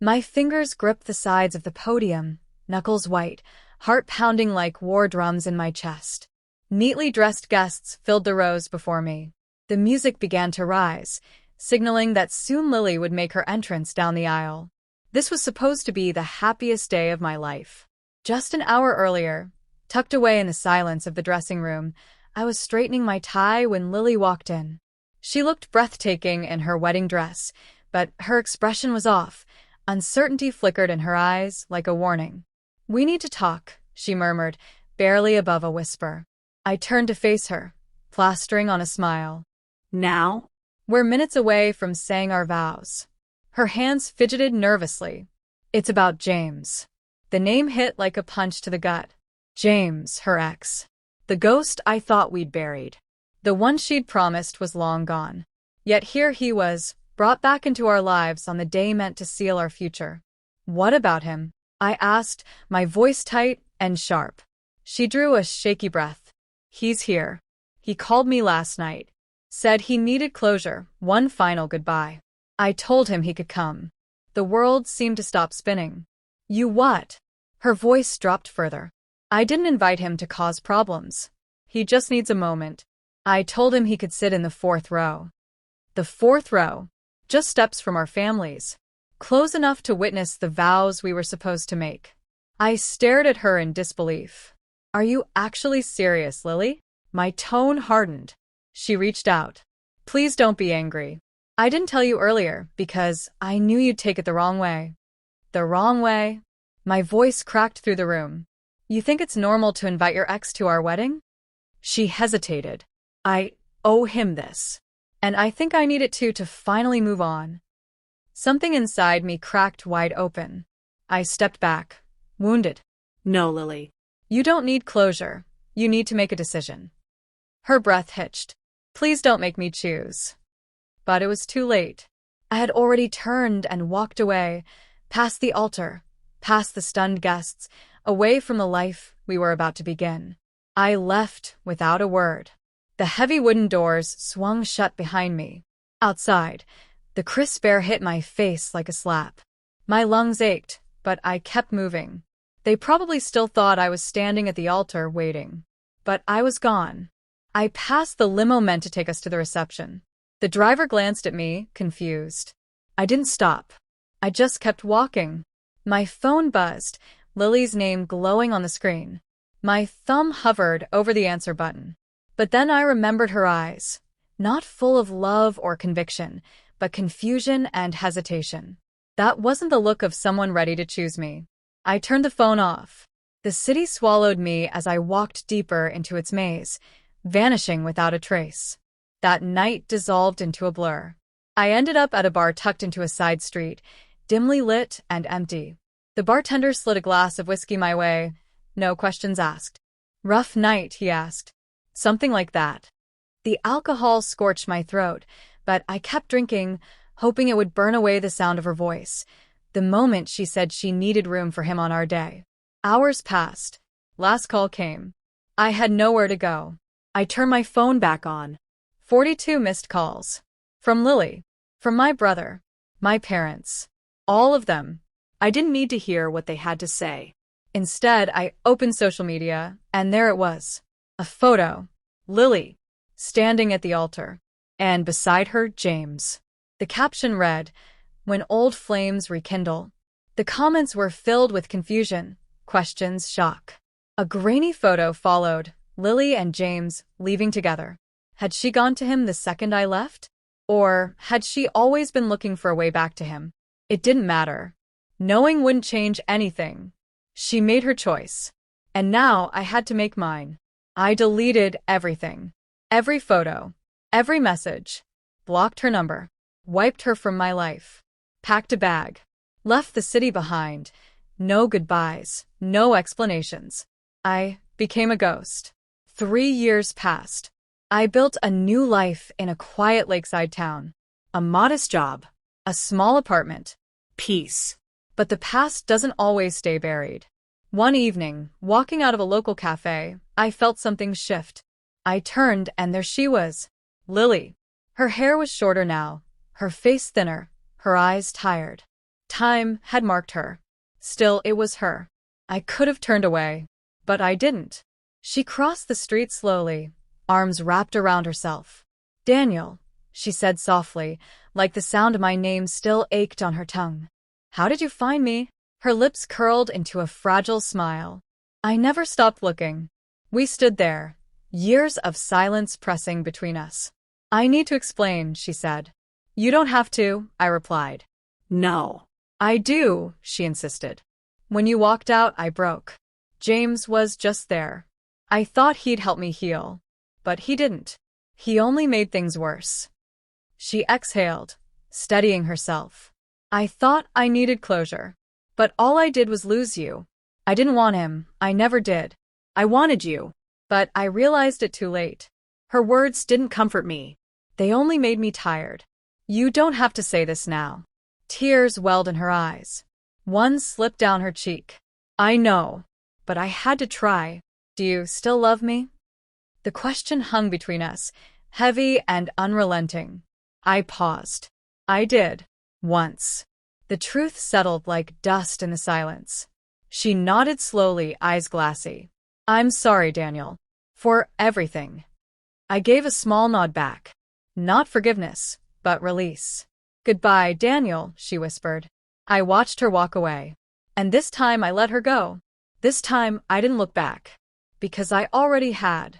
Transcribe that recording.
My fingers gripped the sides of the podium, knuckles white, heart pounding like war drums in my chest. Neatly dressed guests filled the rows before me. The music began to rise, signaling that soon Lily would make her entrance down the aisle. This was supposed to be the happiest day of my life. Just an hour earlier, tucked away in the silence of the dressing room, I was straightening my tie when Lily walked in. She looked breathtaking in her wedding dress, but her expression was off. Uncertainty flickered in her eyes like a warning. "We need to talk," she murmured, barely above a whisper. I turned to face her, plastering on a smile. Now? "We're minutes away from saying our vows." Her hands fidgeted nervously. "It's about James." The name hit like a punch to the gut. James, her ex. The ghost I thought we'd buried. The one she'd promised was long gone. Yet here he was, brought back into our lives on the day meant to seal our future. "What about him?" I asked, my voice tight and sharp. She drew a shaky breath. "He's here. He called me last night. Said he needed closure, one final goodbye." I told him he could come. The world seemed to stop spinning. "You what?" Her voice dropped further. "I didn't invite him to cause problems. He just needs a moment." I told him he could sit in the fourth row. The fourth row, just steps from our families, close enough to witness the vows we were supposed to make. I stared at her in disbelief. "Are you actually serious, Lily?" My tone hardened. She reached out. "Please don't be angry. I didn't tell you earlier because I knew you'd take it the wrong way." "The wrong way?" My voice cracked through the room. "You think it's normal to invite your ex to our wedding?" She hesitated. "I owe him this. And I think I need it too to finally move on." Something inside me cracked wide open. I stepped back, wounded. "No, Lily. You don't need closure. You need to make a decision." Her breath hitched. "Please don't make me choose." But it was too late. I had already turned and walked away, past the altar, past the stunned guests, away from the life we were about to begin. I left without a word. The heavy wooden doors swung shut behind me. Outside, the crisp air hit my face like a slap. My lungs ached, but I kept moving. They probably still thought I was standing at the altar waiting. But I was gone. I passed the limo meant to take us to the reception. The driver glanced at me, confused. I didn't stop. I just kept walking. My phone buzzed, Lily's name glowing on the screen. My thumb hovered over the answer button. But then I remembered her eyes, not full of love or conviction, but confusion and hesitation. That wasn't the look of someone ready to choose me. I turned the phone off. The city swallowed me as I walked deeper into its maze, vanishing without a trace. That night dissolved into a blur. I ended up at a bar tucked into a side street, dimly lit and empty. The bartender slid a glass of whiskey my way, no questions asked. "Rough night?" he asked. Something like that. The alcohol scorched my throat, but I kept drinking, hoping it would burn away the sound of her voice, the moment she said she needed room for him on our day. Hours passed. Last call came. I had nowhere to go. I turned my phone back on. 42 missed calls. From Lily. From my brother. My parents. All of them. I didn't need to hear what they had to say. Instead, I opened social media, and there it was. A photo. Lily. Standing at the altar. And beside her, James. The caption read, "When old flames rekindle." The comments were filled with confusion, questions, shock. A grainy photo followed, Lily and James leaving together. Had she gone to him the second I left? Or had she always been looking for a way back to him? It didn't matter. Knowing wouldn't change anything. She made her choice. And now I had to make mine. I deleted everything. Every photo. Every message. Blocked her number. Wiped her from my life. Packed a bag. Left the city behind. No goodbyes. No explanations. I became a ghost. 3 years passed. I built a new life in a quiet lakeside town. A modest job. A small apartment. Peace. But the past doesn't always stay buried. One evening, walking out of a local cafe, I felt something shift. I turned and there she was. Lily. Her hair was shorter now, her face thinner, her eyes tired. Time had marked her. Still, it was her. I could have turned away, but I didn't. She crossed the street slowly, arms wrapped around herself. Daniel, she said softly, like the sound of my name still ached on her tongue. How did you find me? Her lips curled into a fragile smile. I never stopped looking. We stood there, years of silence pressing between us. I need to explain, she said. You don't have to, I replied. No. I do, she insisted. When you walked out, I broke. James was just there. I thought he'd help me heal, but he didn't. He only made things worse. She exhaled, steadying herself. I thought I needed closure, but all I did was lose you. I didn't want him. I never did. I wanted you, but I realized it too late. Her words didn't comfort me. They only made me tired. You don't have to say this now. Tears welled in her eyes. One slipped down her cheek. I know, but I had to try. Do you still love me? The question hung between us, heavy and unrelenting. I paused. I did. Once. The truth settled like dust in the silence. She nodded slowly, eyes glassy. I'm sorry, Daniel. For everything. I gave a small nod back. Not forgiveness, but release. Goodbye, Daniel, she whispered. I watched her walk away. And this time I let her go. This time I didn't look back. Because I already had.